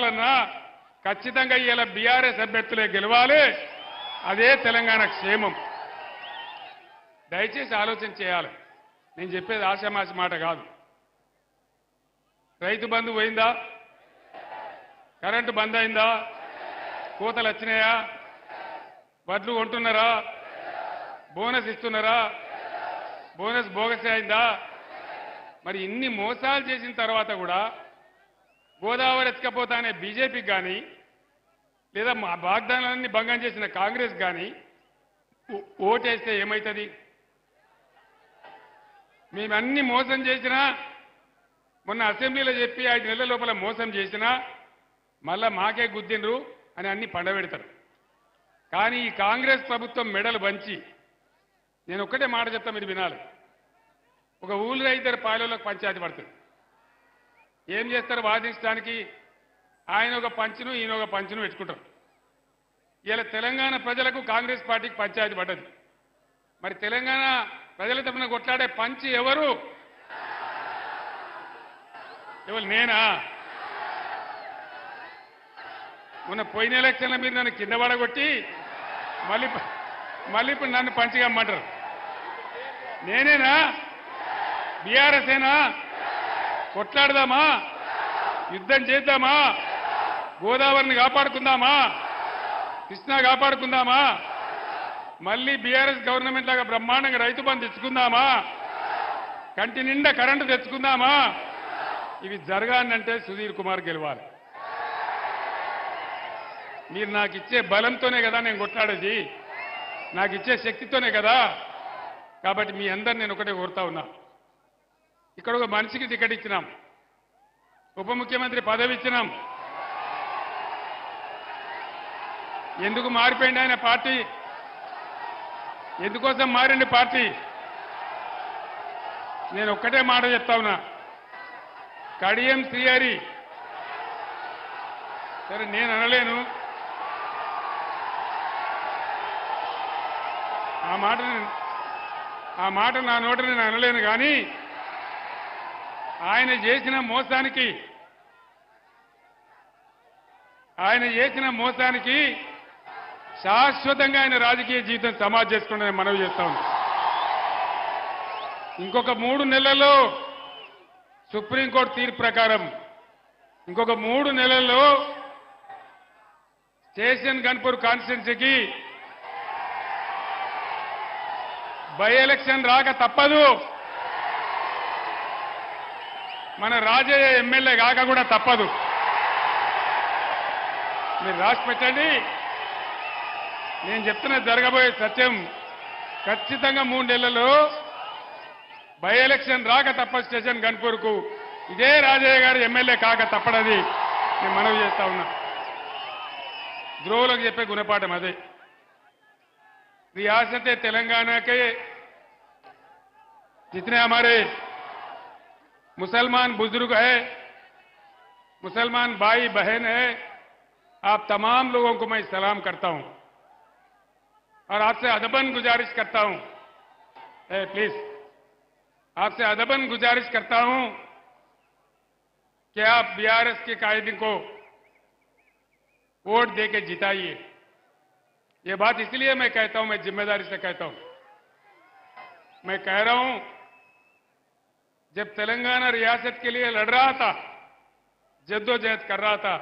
గెలవాలన్నా ఖచ్చితంగా ఇలా బీఆర్ఎస్ అభ్యర్థులే గెలవాలి. అదే తెలంగాణ క్షేమం. దయచేసి ఆలోచన చేయాలి. నేను చెప్పేది ఆషామాషి మాట కాదు. రైతు బంధు పోయిందా? కరెంటు బంద్ అయిందా? కోతలు వచ్చినాయా? వడ్లు కొంటున్నారా? బోనస్ ఇస్తున్నారా? బోనస్ బోగస్ అయిందా? మరి ఇన్ని మోసాలు చేసిన తర్వాత కూడా గోదావరి ఎత్తుకపోతానే బీజేపీకి కానీ లేదా మా వాగ్దానాలన్నీ భంగం చేసిన కాంగ్రెస్ కానీ ఓటేస్తే ఏమవుతుంది? మేమన్నీ మోసం చేసినా, మొన్న అసెంబ్లీలో చెప్పి 5 నెలల లోపల మోసం చేసినా మళ్ళా మాకే గుద్దిండ్రు అని అన్ని పండబెడతారు. కానీ ఈ కాంగ్రెస్ ప్రభుత్వం మెడలు వంచి నేను ఒక్కటే మాట చెప్తా, మీరు వినాలి. ఒక ఊళ్ళో 2 పాయలకు పంచాయతీ పడుతుంది. ఏం చేస్తారు? వాదించడానికి ఆయన ఒక పంచును ఈయన ఒక పంచును పెట్టుకుంటారు. ఇలా తెలంగాణ ప్రజలకు కాంగ్రెస్ పార్టీకి పంచాయతీ పడ్డది. మరి తెలంగాణ ప్రజల తరఫున కొట్లాడే పంచి ఎవరు? నేనా? మొన్న పోయిన ఎలక్షన్ల మీద నన్ను కింద పడగొట్టి మళ్ళీ ఇప్పుడు నన్ను పంచిగా అమ్మంటారు. నేనేనా? బీఆర్ఎస్ ఏనా? కొట్లాడదామా? యుద్ధం చేద్దామా? గోదావరిని కాపాడుకుందామా? కృష్ణా కాపాడుకుందామా? మళ్ళీ బీఆర్ఎస్ గవర్నమెంట్ లాగా బ్రహ్మాండంగా రైతు బంధు తెచ్చుకుందామా? కంటి నిండా కరెంటు తెచ్చుకుందామా? ఇవి జరగాలంటే సుధీర్ కుమార్ గెలవాలి. మీరు నాకు ఇచ్చే బలంతోనే కదా నేను కొట్లాడేది, నాకు ఇచ్చే శక్తితోనే కదా. కాబట్టి మీ అందరు నేను ఒకటే కోరుతా ఉన్నా, ఇక్కడ ఒక మనిషికి టికెట్ ఇచ్చినాం, ఉప ముఖ్యమంత్రి పదవి ఇచ్చినాం. ఎందుకు మారిపోయింది ఆయన పార్టీ? ఎందుకోసం మారింది పార్టీ? నేను ఒక్కటే మాట చెప్తా ఉన్నా, కడియం శ్రీహరి సరే నేను అనలేను, ఆ మాట నా నోట నేను అనలేను. కానీ ఆయన చేసిన మోసానికి శాశ్వతంగా ఆయన రాజకీయ జీవితం సమాధి చేసుకుంటే మనవి చేస్తా ఉన్నాం. ఇంకొక 3 నెలల్లో సుప్రీంకోర్టు తీర్పు ప్రకారం ఇంకొక 3 నెలల్లో స్టేషన్ గన్పూర్ కాన్స్టిట్యున్సీకి బై ఎలక్షన్ రాక తప్పదు. మన రాజయ్య ఎమ్మెల్యే కాక కూడా తప్పదు. మీరు రాసి పెట్టండి. నేను చెప్తున్న జరగబోయే సత్యం. ఖచ్చితంగా 3 నెలల్లో బై ఎలక్షన్ రాక తప్ప స్టేషన్ గన్పూర్కు ఇదే రాజయ్య గారు ఎమ్మెల్యే కాక తప్పడది నేను మనవి చేస్తా ఉన్నా. ద్రోవులకు చెప్పే గుణపాఠం అదే. रियासत तेलंगाना के जितने हमारे मुसलमान बुजुर्ग हैं, मुसलमान भाई बहन हैं, आप तमाम लोगों को मैं सलाम करता हूं और आपसे अदबन गुजारिश करता हूं, प्लीज आपसे अदबन गुजारिश करता हूं कि आप बीआरएस के कायदे को वोट देके जिताइए। ये बात इसलिए मैं कहता हूं, मैं जिम्मेदारी से कहता हूं। मैं कह रहा हूं, जब तेलंगाना रियासत के लिए लड़ रहा था, जद्दोजहद कर रहा था,